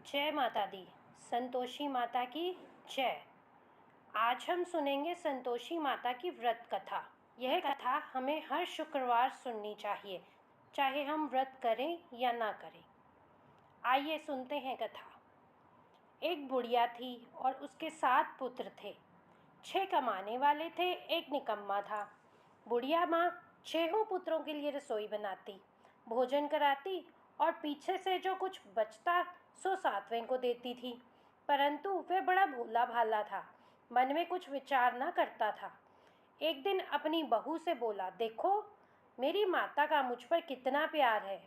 जय माता दी। संतोषी माता की जय। आज हम सुनेंगे संतोषी माता की व्रत कथा। यह कथा हमें हर शुक्रवार सुननी चाहिए, चाहे हम व्रत करें या ना करें। आइए सुनते हैं कथा। एक बुढ़िया थी और उसके 7 पुत्र थे। 6 कमाने वाले थे, एक निकम्मा था। बुढ़िया माँ 6 पुत्रों के लिए रसोई बनाती, भोजन कराती और पीछे से जो कुछ बचता सो 7वें को देती थी। परंतु वह बड़ा भोला भाला था, मन में कुछ विचार न करता था। एक दिन अपनी बहू से बोला, देखो मेरी माता का मुझ पर कितना प्यार है।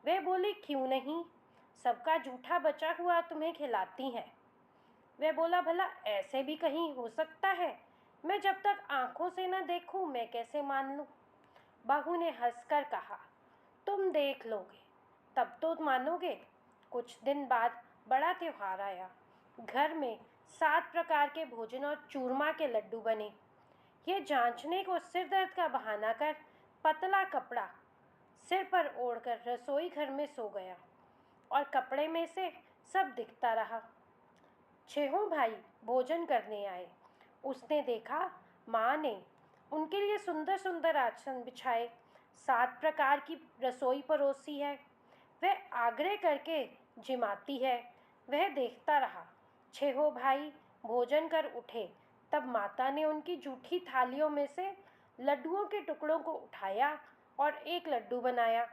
वह बोली, क्यों नहीं, सबका जूठा बचा हुआ तुम्हें खिलाती हैं। वह बोला, भला ऐसे भी कहीं हो सकता है? मैं जब तक आंखों से न देखूं मैं कैसे मान लूं? बहू ने हंसकर कहा, तुम देख लोगे तब तो मानोगे। कुछ दिन बाद बड़ा त्योहार आया। घर में 7 प्रकार के भोजन और चूरमा के लड्डू बने। ये जांचने को सिर दर्द का बहाना कर पतला कपड़ा सिर पर ओढ़कर रसोई घर में सो गया और कपड़े में से सब दिखता रहा। 6 भाई भोजन करने आए। उसने देखा माँ ने उनके लिए सुंदर सुंदर आसन बिछाए, 7 प्रकार की रसोई परोसी है। वह आग्रह करके जिमाती है। वह देखता रहा। 6 भाई भोजन कर उठे, तब माता ने उनकी जूठी थालियों में से लड्डुओं के टुकड़ों को उठाया और एक लड्डू बनाया।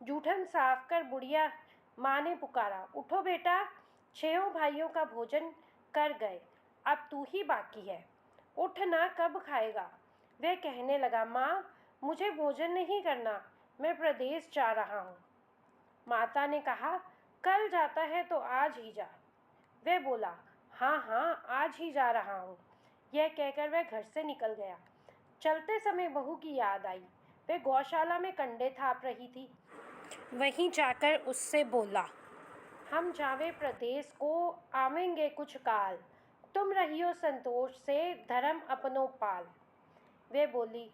जूठन साफ कर बुढ़िया माँ ने पुकारा, उठो बेटा, 6 भाइयों का भोजन कर गए, अब तू ही बाकी है, उठ ना, कब खाएगा? वह कहने लगा, माँ मुझे भोजन नहीं करना, मैं प्रदेश जा रहा हूँ। माता ने कहा, कल जाता है तो आज ही जा। वह बोला, हाँ हाँ आज ही जा रहा हूँ। यह कहकर वह घर से निकल गया। चलते समय बहू की याद आई। वह गौशाला में कंडे थाप रही थी। वहीं जाकर उससे बोला, हम जावे प्रदेश को, आवेंगे कुछ काल, तुम रहियो संतोष से, धर्म अपनो पाल। वे बोली,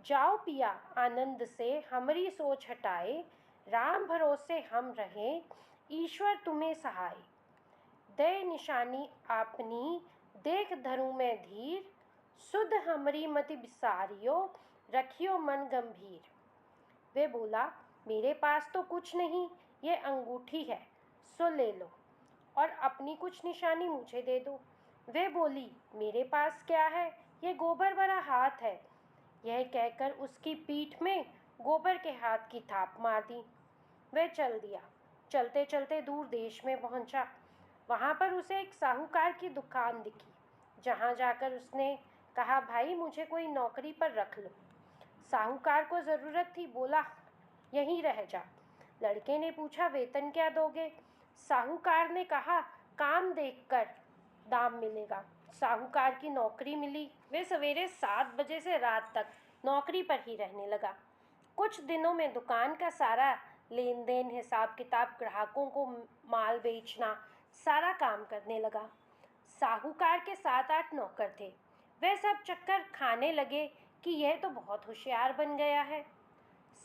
जाओ पिया आनंद से, हमरी सोच हटाए, राम भरोसे हम रहें, ईश्वर तुम्हें सहाय। दे निशानी आपनी, देख धरूं मैं धीर, सुध हमरी मति बिसारियो, रखियो मन गंभीर। वे बोला, मेरे पास तो कुछ नहीं, ये अंगूठी है, सो ले लो और अपनी कुछ निशानी मुझे दे दो। वे बोली, मेरे पास क्या है, ये गोबर भरा हाथ है। यह कहकर उसकी पीठ में गोबर के हाथ की थाप मार दी। वह चल दिया। चलते चलते दूर देश में पहुंचा। वहां पर उसे एक साहूकार की दुकान दिखी, जहां जाकर उसने कहा, भाई मुझे कोई नौकरी पर रख लो। साहूकार को ज़रूरत थी, बोला, यहीं रह जा। लड़के ने पूछा, वेतन क्या दोगे? साहूकार ने कहा, काम देखकर दाम मिलेगा। साहूकार की नौकरी मिली। वे सवेरे 7 बजे से रात तक नौकरी पर ही रहने लगा। कुछ दिनों में दुकान का सारा लेन देन, हिसाब किताब, ग्राहकों को माल बेचना, सारा काम करने लगा। साहूकार के 7-8 नौकर थे। वे सब चक्कर खाने लगे कि यह तो बहुत होशियार बन गया है।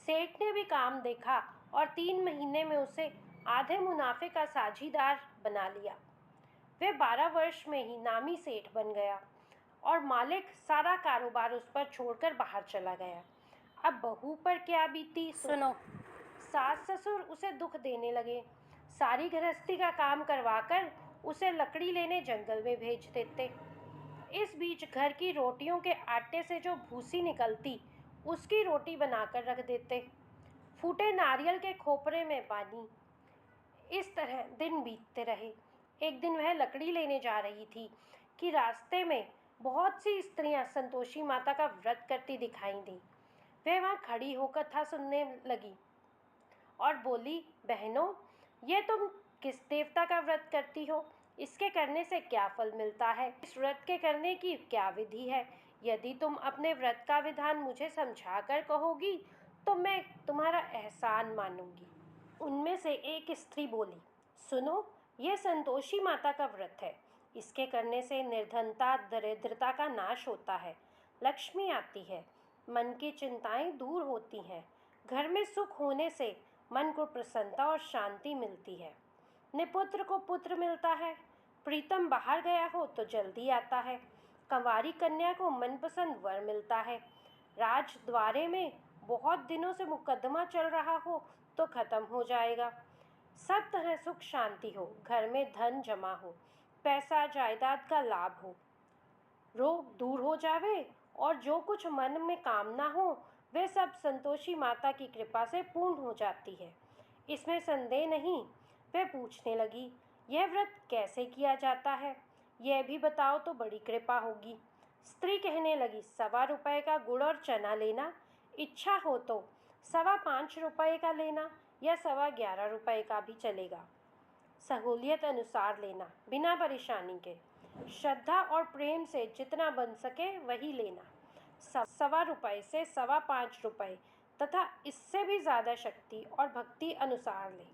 सेठ ने भी काम देखा और 3 महीने में उसे आधे मुनाफे का साझीदार बना लिया। वह 12 वर्ष में ही नामी सेठ बन गया और मालिक सारा कारोबार उस पर छोड़कर बाहर चला गया। अब बहू पर क्या बीती सुनो। सास ससुर उसे दुख देने लगे। सारी गृहस्थी का काम करवाकर उसे लकड़ी लेने जंगल में भेज देते। इस बीच घर की रोटियों के आटे से जो भूसी निकलती, उसकी रोटी बनाकर रख देते। फूटे नारियल के खोपरे में पानी। इस तरह दिन बीतते रहे। एक दिन वह लकड़ी लेने जा रही थी कि रास्ते में बहुत सी स्त्रियां संतोषी माता का व्रत करती दिखाई दी। वह वहाँ खड़ी होकर कथा सुनने लगी और बोली, बहनों, ये तुम किस देवता का व्रत करती हो? इसके करने से क्या फल मिलता है? इस व्रत के करने की क्या विधि है? यदि तुम अपने व्रत का विधान मुझे समझा कर कहोगी तो मैं तुम्हारा एहसान मानूंगी। उनमें से एक स्त्री बोली, सुनो, ये संतोषी माता का व्रत है। इसके करने से निर्धनता, दरिद्रता का नाश होता है, लक्ष्मी आती है, मन की चिंताएं दूर होती हैं, घर में सुख होने से मन को प्रसन्नता और शांति मिलती है। निपुत्र को पुत्र मिलता है, प्रीतम बाहर गया हो तो जल्दी आता है, कंवारी कन्या को मनपसंद वर मिलता है, राजद्वारे में बहुत दिनों से मुकदमा चल रहा हो तो खत्म हो जाएगा, सब तरह सुख शांति हो, घर में धन जमा हो, पैसा जायदाद का लाभ हो, रोग दूर हो जावे और जो कुछ मन में कामना हो वे सब संतोषी माता की कृपा से पूर्ण हो जाती है, इसमें संदेह नहीं। वह पूछने लगी, यह व्रत कैसे किया जाता है, यह भी बताओ तो बड़ी कृपा होगी। स्त्री कहने लगी, 1.25 का गुड़ और चना लेना, इच्छा हो तो 5.25 का लेना या 11.25 का भी चलेगा, सहूलियत अनुसार लेना, बिना परेशानी के, श्रद्धा और प्रेम से जितना बन सके वही लेना, 1.25 से 5.25 तथा इससे भी ज़्यादा शक्ति और भक्ति अनुसार ले।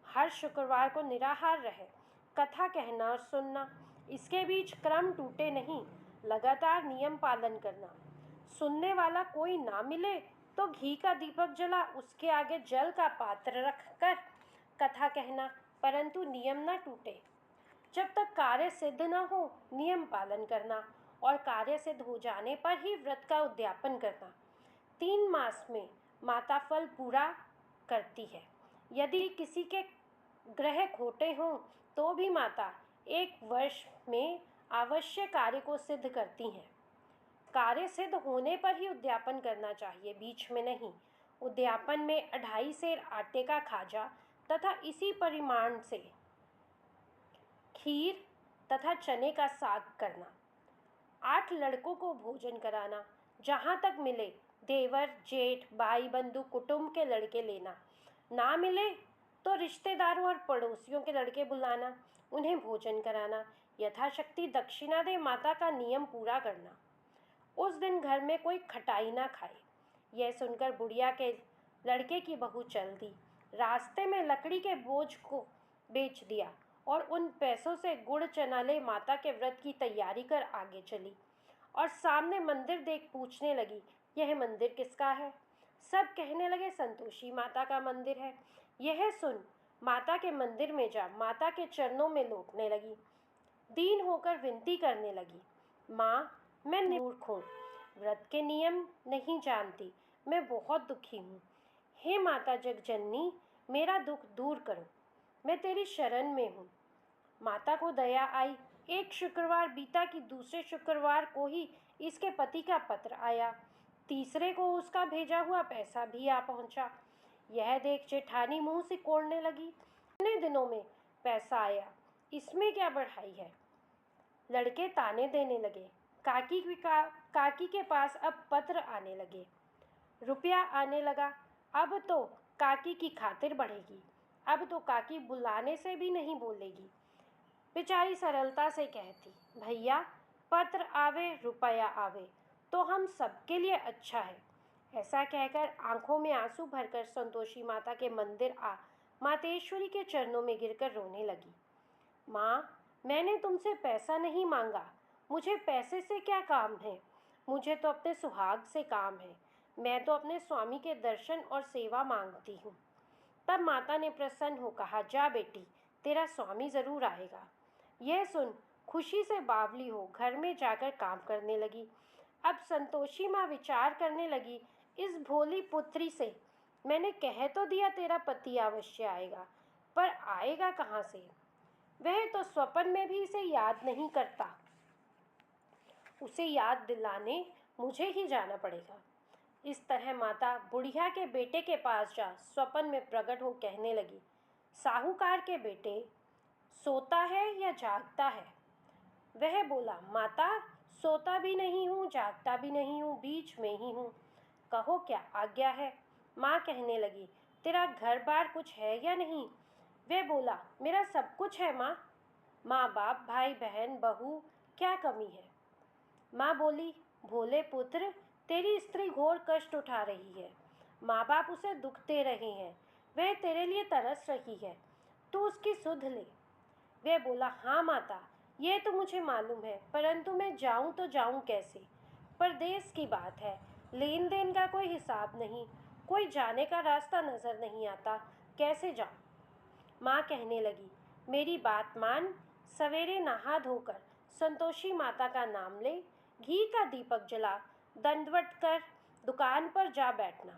हर शुक्रवार को निराहार रहे, कथा कहना और सुनना, इसके बीच क्रम टूटे नहीं, लगातार नियम पालन करना। सुनने वाला कोई ना मिले तो घी का दीपक जला उसके आगे जल का पात्र रखकर कथा कहना, परंतु नियम न टूटे। जब तक कार्य सिद्ध न हो नियम पालन करना और कार्य सिद्ध हो जाने पर ही व्रत का उद्यापन करना। 3 मास में माता फल पूरा करती है। यदि किसी के ग्रह खोटे हों तो भी माता 1 वर्ष में आवश्यक कार्य को सिद्ध करती हैं। कार्य सिद्ध होने पर ही उद्यापन करना चाहिए, बीच में नहीं। उद्यापन में 2.5 सेर आटे का खाजा तथा इसी परिमाण से खीर तथा चने का साग करना। 8 लड़कों को भोजन कराना, जहाँ तक मिले देवर जेठ भाई बंधु कुटुंब के लड़के लेना, ना मिले तो रिश्तेदारों और पड़ोसियों के लड़के बुलाना, उन्हें भोजन कराना, यथाशक्ति दक्षिणा दे माता का नियम पूरा करना। उस दिन घर में कोई खटाई ना खाए। यह सुनकर बुढ़िया के लड़के की बहू चल दी, रास्ते में लकड़ी के बोझ को बेच दिया और उन पैसों से गुड़ चना ले माता के व्रत की तैयारी कर आगे चली और सामने मंदिर देख पूछने लगी, यह मंदिर किसका है? सब कहने लगे, संतोषी माता का मंदिर है। यह सुन माता के मंदिर में जा माता के चरणों में लौटने लगी, दीन होकर विनती करने लगी, माँ मैं मूर्ख हूँ, व्रत के नियम नहीं जानती, मैं बहुत दुखी हूँ। हे माता जगजननी, मेरा दुख दूर करो, मैं तेरी शरण में हूँ। माता को दया आई। एक शुक्रवार बीता कि दूसरे शुक्रवार को ही इसके पति का पत्र आया, तीसरे को उसका भेजा हुआ पैसा भी आ पहुँचा। यह देख जेठानी मुंह से कोड़ने लगी, इतने दिनों में पैसा आया, इसमें क्या बढ़ाई है? लड़के ताने देने लगे। काकी के पास अब पत्र आने लगे, रुपया आने लगा। अब तो काकी की खातिर बढ़ेगी, अब तो काकी बुलाने से भी नहीं बोलेगी। बेचारी सरलता से कहती, भैया पत्र आवे रुपया आवे तो हम सबके लिए अच्छा है। ऐसा कहकर आंखों में आंसू भरकर संतोषी माता के मंदिर आ मातेश्वरी के चरणों में गिरकर रोने लगी। माँ, मैंने तुमसे पैसा नहीं मांगा, मुझे पैसे से क्या काम है? मुझे तो अपने सुहाग से काम है, मैं तो अपने स्वामी के दर्शन और सेवा मांगती हूँ। तब माता ने प्रसन्न हो कहा, जा बेटी, तेरा स्वामी ज़रूर आएगा। यह सुन खुशी से बावली हो घर में जाकर काम करने लगी। अब संतोषी माँ विचार करने लगी, इस भोली पुत्री से मैंने कह तो दिया तेरा पति अवश्य आएगा, पर आएगा कहाँ से? वह तो स्वप्न में भी इसे याद नहीं करता, उसे याद दिलाने मुझे ही जाना पड़ेगा। इस तरह माता बुढ़िया के बेटे के पास जा स्वप्न में प्रकट हो कहने लगी, साहूकार के बेटे, सोता है या जागता है? वह बोला, माता सोता भी नहीं हूँ जागता भी नहीं हूँ, बीच में ही हूँ, कहो क्या आज्ञा है? माँ कहने लगी, तेरा घर बार कुछ है या नहीं? वह बोला, मेरा सब कुछ है माँ, माँ बाप भाई बहन बहू, क्या कमी है? माँ बोली, भोले पुत्र, तेरी स्त्री घोर कष्ट उठा रही है, माँ बाप उसे दुख दे रहे हैं, वह तेरे लिए तरस रही है, तू उसकी सुध ले। वह बोला, हाँ माता, ये तो मुझे मालूम है, परंतु मैं जाऊँ तो जाऊँ कैसे? परदेश की बात है, लेन देन का कोई हिसाब नहीं, कोई जाने का रास्ता नज़र नहीं आता, कैसे जाऊँ? माँ कहने लगी, मेरी बात मान, सवेरे नहा धोकर संतोषी माता का नाम ले, घी का दीपक जला, दंडवत कर दुकान पर जा बैठना।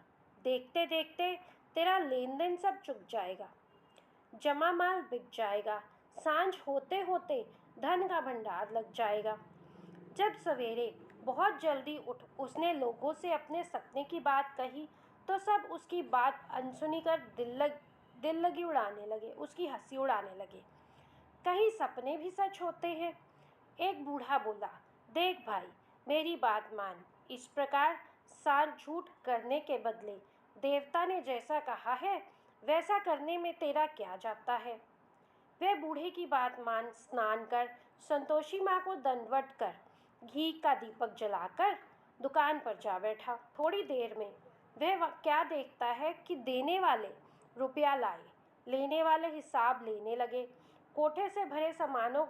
देखते देखते तेरा लेन देन सब चुक जाएगा, जमा माल बिक जाएगा, सांझ होते होते धन का भंडार लग जाएगा। जब सवेरे बहुत जल्दी उठ उसने लोगों से अपने सपने की बात कही तो सब उसकी बात अनसुनी कर दिल लगी उड़ाने लगे, उसकी हंसी उड़ाने लगे। कहीं सपने भी सच होते हैं। एक बूढ़ा बोला, देख भाई, मेरी बात मान, इस प्रकार साथ झूठ करने के बदले देवता ने जैसा कहा है वैसा करने में तेरा क्या जाता है। वह बूढ़े की बात मान स्नान कर संतोषी माँ को दंडवत कर घी का दीपक जलाकर दुकान पर जा बैठा। थोड़ी देर में वह क्या देखता है कि देने वाले रुपया लाए, लेने वाले हिसाब लेने लगे। कोठे से भरे सामानों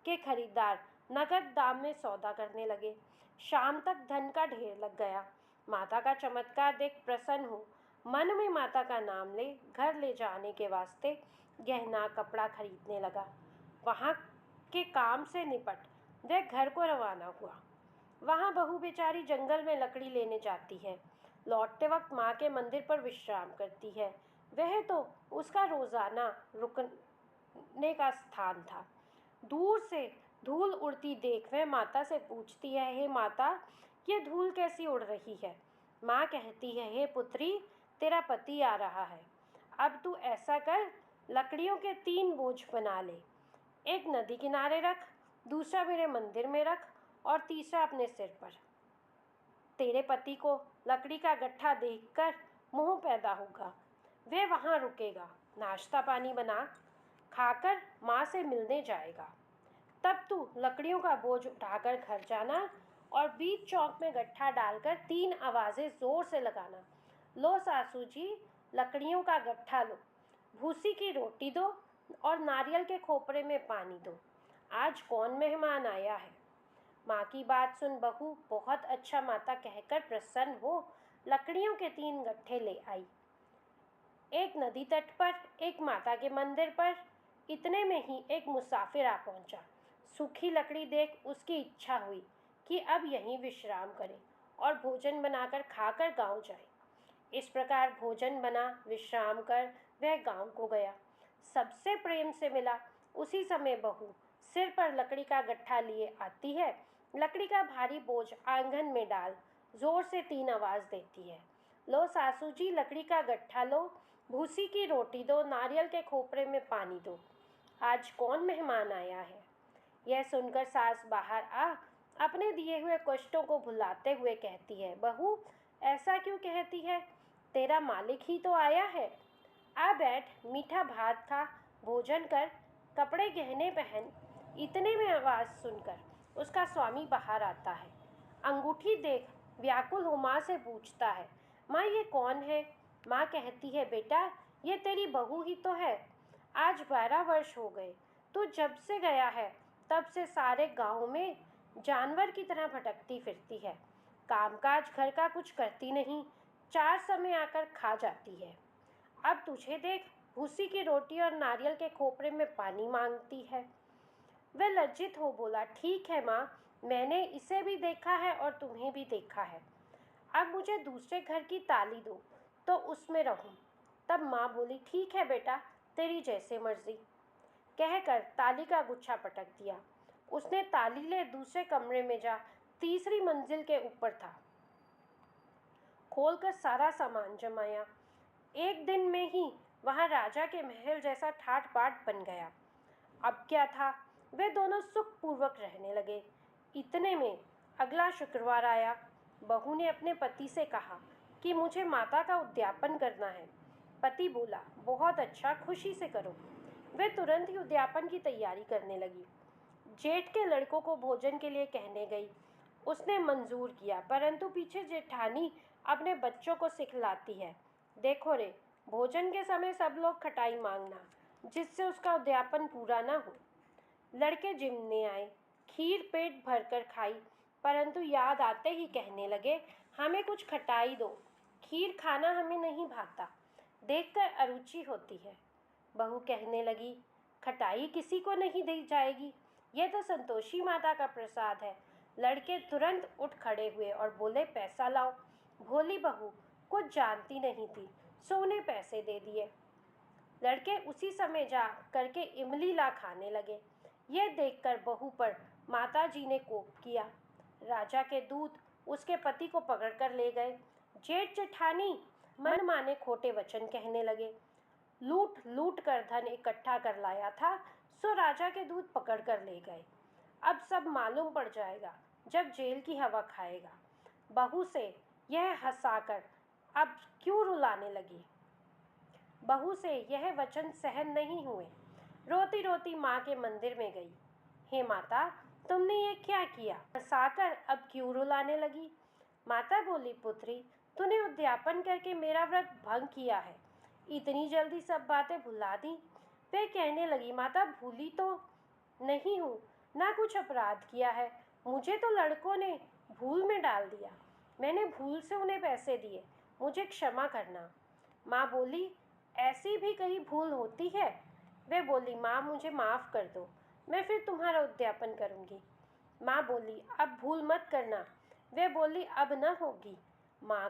के खरीदार नगद दाम में सौदा करने लगे। शाम तक धन का ढेर लग गया। माता का चमत्कार देख प्रसन्न हो मन में माता का नाम ले घर ले जाने के वास्ते गहना कपड़ा खरीदने लगा। वहाँ के काम से निपट वह घर को रवाना हुआ। वहाँ बहू बेचारी जंगल में लकड़ी लेने जाती है, लौटते वक्त माँ के मंदिर पर विश्राम करती है। वह तो उसका रोजाना रुकने का स्थान था। दूर से धूल उड़ती देख वह माता से पूछती है, हे माता, ये धूल कैसी उड़ रही है। माँ कहती है, हे पुत्री, तेरा पति आ रहा है। अब तू ऐसा कर, लकड़ियों के 3 बोझ बना ले। एक नदी किनारे रख, दूसरा मेरे मंदिर में रख और तीसरा अपने सिर पर। तेरे पति को लकड़ी का गट्ठा देखकर मोह पैदा होगा। वह वहाँ रुकेगा, नाश्ता पानी बना खाकर माँ से मिलने जाएगा। तब तू लकड़ियों का बोझ उठाकर घर जाना और बीच चौक में गट्ठा डालकर 3 आवाज़ें जोर से लगाना। लो सासू जी, लकड़ियों का गट्ठा लो, भूसी की रोटी दो और नारियल के खोपरे में पानी दो। आज कौन मेहमान आया है। माँ की बात सुन बहू बहुत अच्छा माता कहकर प्रसन्न हो लकड़ियों के 3 गट्ठे ले आई। एक नदी तट पर, एक माता के मंदिर पर। इतने में ही एक मुसाफिर आ पहुंचा। सूखी लकड़ी देख उसकी इच्छा हुई कि अब यहीं विश्राम करे और भोजन बनाकर खाकर गांव जाए। इस प्रकार भोजन बना, विश्राम कर वह गांव को गया। सबसे प्रेम से मिला। उसी समय बहू सिर पर लकड़ी का गट्ठा लिए आती है। लकड़ी का भारी बोझ आंगन में डाल जोर से 3 आवाज़ देती है। लो सासू जी, लकड़ी का गट्ठा लो, भूसी की रोटी दो, नारियल के खोपरे में पानी दो। आज कौन मेहमान आया है। यह सुनकर सास बाहर आ अपने दिए हुए कष्टों को भुलाते हुए कहती है, बहू ऐसा क्यों कहती है, तेरा मालिक ही तो आया है। आ बैठ, मीठा भात खा, भोजन कर, कपड़े गहने पहन। इतने में आवाज़ सुनकर उसका स्वामी बाहर आता है। अंगूठी देख व्याकुल हो माँ से पूछता है, माँ ये कौन है। माँ कहती है, बेटा ये तेरी बहू ही तो है। आज 12 वर्ष हो गए, तू जब से गया है तब से सारे गांव में जानवर की तरह भटकती फिरती है। कामकाज घर का कुछ करती नहीं, 4 समय आकर खा जाती है। अब तुझे देख भूसी की रोटी और नारियल के खोपरे में पानी मांगती है। वह लज्जित हो बोला, ठीक है माँ, मैंने इसे भी देखा है और तुम्हें भी देखा है। अब मुझे दूसरे घर की ताली दो तो उसमें रहूं। तब माँ बोली, ठीक है बेटा, तेरी जैसे मर्जी। कहकर ताली का गुच्छा पटक दिया। उसने ताली ले दूसरे कमरे में जा तीसरी मंजिल के ऊपर था, खोलकर सारा सामान जमाया। एक दिन में ही वहाँ राजा के महल जैसा ठाट बाट बन गया। अब क्या था, वे दोनों सुखपूर्वक रहने लगे। इतने में अगला शुक्रवार आया। बहू ने अपने पति से कहा कि मुझे माता का उद्यापन करना है। पति बोला, बहुत अच्छा, खुशी से करो। वे तुरंत ही उद्यापन की तैयारी करने लगी। जेठ के लड़कों को भोजन के लिए कहने गई। उसने मंजूर किया, परंतु पीछे जेठानी अपने बच्चों को सिखलाती है, देखो रे, भोजन के समय सब लोग खटाई मांगना, जिससे उसका उद्यापन पूरा ना हो। लड़के जिमने आए, खीर पेट भरकर खाई, परंतु याद आते ही कहने लगे, हमें कुछ खटाई दो, खीर खाना हमें नहीं भाता, देखकर अरुचि होती है। बहू कहने लगी, खटाई किसी को नहीं दी जाएगी, यह तो संतोषी माता का प्रसाद है। लड़के तुरंत उठ खड़े हुए और बोले, पैसा लाओ। भोली बहू कुछ जानती नहीं थी, सो उन्हें पैसे दे दिए। लड़के उसी समय जा करके इमली ला खाने लगे। यह देखकर बहू पर माताजी ने कोप किया। राजा के दूत उसके पति को पकड़कर ले गए। जेठ जेठानी मन माने खोटे वचन कहने लगे। लूट लूट कर धन इकट्ठा कर लाया था, सो राजा के दूत पकड़ कर ले गए। अब सब मालूम पड़ जाएगा जब जेल की हवा खाएगा। बहू से यह हंसाकर अब क्यों रुलाने लगी। बहू से यह वचन सहन नहीं हुए। रोती रोती माँ के मंदिर में गई। हे माता, तुमने ये क्या किया? हंसाकर अब क्यों रुलाने लगी? माता बोली, पुत्री, तूने उद्यापन करके मेरा व्रत भंग किया है। इतनी जल्दी सब बातें भुला दी। वे कहने लगी, माता, भूली तो नहीं हूँ, ना कुछ अपराध किया है। मुझे तो लड़कों ने भूल में डाल दिया। मैंने भूल से उन्हें पैसे दिए, मुझे क्षमा करना। माँ बोली, ऐसी भी कहीं भूल होती है? वे बोली, माँ, मुझे माफ़ कर दो, मैं फिर तुम्हारा उद्यापन करूँगी। माँ बोली, अब भूल मत करना। वे बोली, अब न होगी। माँ,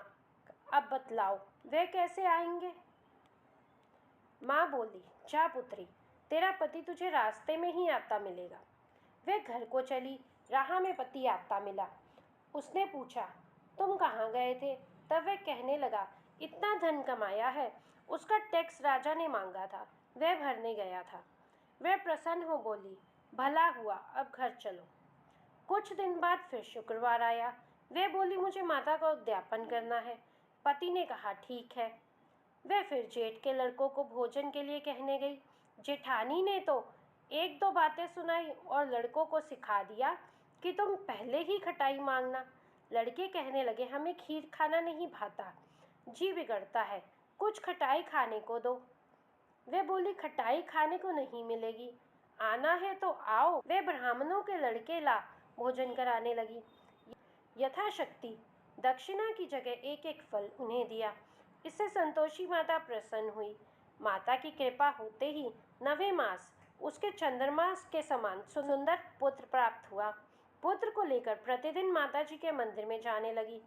अब बतलाओ वे कैसे आएंगे? माँ बोली, जा पुत्री, तेरा पति तुझे रास्ते में ही आता मिलेगा। वे घर को चली। राह में पति आता मिला। उसने पूछा, तुम कहाँ गए थे? तब वह कहने लगा, इतना धन कमाया है, उसका टैक्स राजा ने मांगा था, वह भरने गया था। वह प्रसन्न हो बोली, भला हुआ, अब घर चलो। कुछ दिन बाद फिर शुक्रवार आया। वह बोली, मुझे माता का उद्यापन करना है। पति ने कहा, ठीक है। वह फिर जेठ के लड़कों को भोजन के लिए कहने गई। जेठानी ने तो एक दो बातें सुनाई और लड़कों को सिखा दिया कि तुम पहले ही खटाई मांगना। लड़के कहने लगे, हमें खीर खाना नहीं भाता, जी बिगड़ता है, कुछ खटाई खाने को दो। वे बोली, खटाई खाने को नहीं मिलेगी, आना है तो आओ। वे ब्राह्मणों के लड़के ला भोजन कराने लगी। यथाशक्ति दक्षिणा की जगह एक एक फल उन्हें दिया। इससे संतोषी माता प्रसन्न हुई। माता की कृपा होते ही 9वें मास उसके चंद्रमास के समान सुंदर पुत्र प्राप्त हुआ। पुत्र को लेकर प्रतिदिन माताजी के मंदिर में जाने लगी।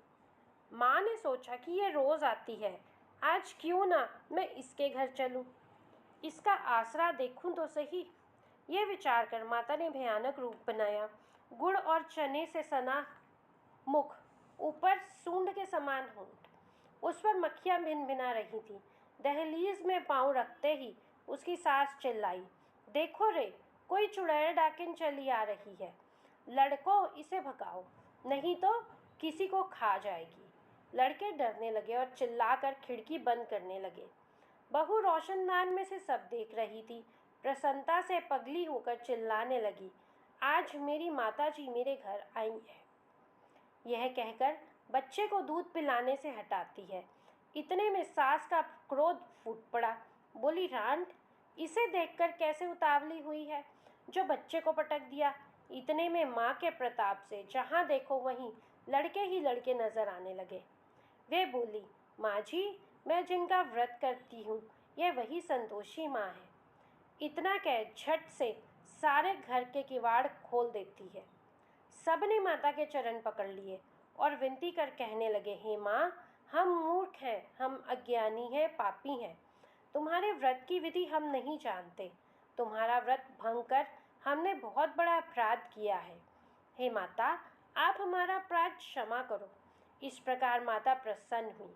माँ ने सोचा कि ये रोज आती है, आज क्यों ना मैं इसके घर चलूं, इसका आसरा देखूं तो सही। ये विचार कर माता ने भयानक रूप बनाया। गुड़ और चने से सना मुख, ऊपर सूंड के समान होंठ, उस पर मक्खियाँ भिनभिना रही थी। दहलीज में पांव रखते ही उसकी सास चिल्लाई, देखो रे, कोई चुड़ैल डाकिन चली आ रही है, लड़कों इसे भगाओ, नहीं तो किसी को खा जाएगी। लड़के डरने लगे और चिल्लाकर खिड़की बंद करने लगे। बहू रोशनदान में से सब देख रही थी। प्रसन्नता से पगली होकर चिल्लाने लगी, आज मेरी माताजी मेरे घर आई है। यह कहकर बच्चे को दूध पिलाने से हटाती है। इतने में सास का क्रोध फूट पड़ा। बोली, रांट, इसे देखकर कैसे उतावली हुई है, जो बच्चे को पटक दिया। इतने में माँ के प्रताप से जहाँ देखो वहीं लड़के ही लड़के नजर आने लगे। वे बोली, माँ जी, मैं जिनका व्रत करती हूँ यह वही संतोषी माँ है। इतना कह झट से सारे घर के किवाड़ खोल देती है। सबने माता के चरण पकड़ लिए और विनती कर कहने लगे, हे माँ, हम मूर्ख हैं, हम अज्ञानी हैं, पापी हैं। तुम्हारे व्रत की विधि हम नहीं जानते। तुम्हारा व्रत भंग कर हमने बहुत बड़ा अपराध किया है। हे माता, आप हमारा अपराध क्षमा करो। इस प्रकार माता प्रसन्न हुई।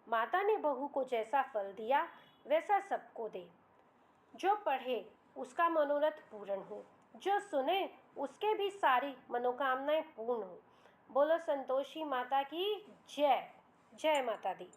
माता ने बहू को जैसा फल दिया वैसा सबको दे। जो पढ़े उसका मनोरथ पूर्ण हो, जो सुने उसके भी सारी मनोकामनाएं पूर्ण हो। बोलो संतोषी माता की जय। जय माता दी।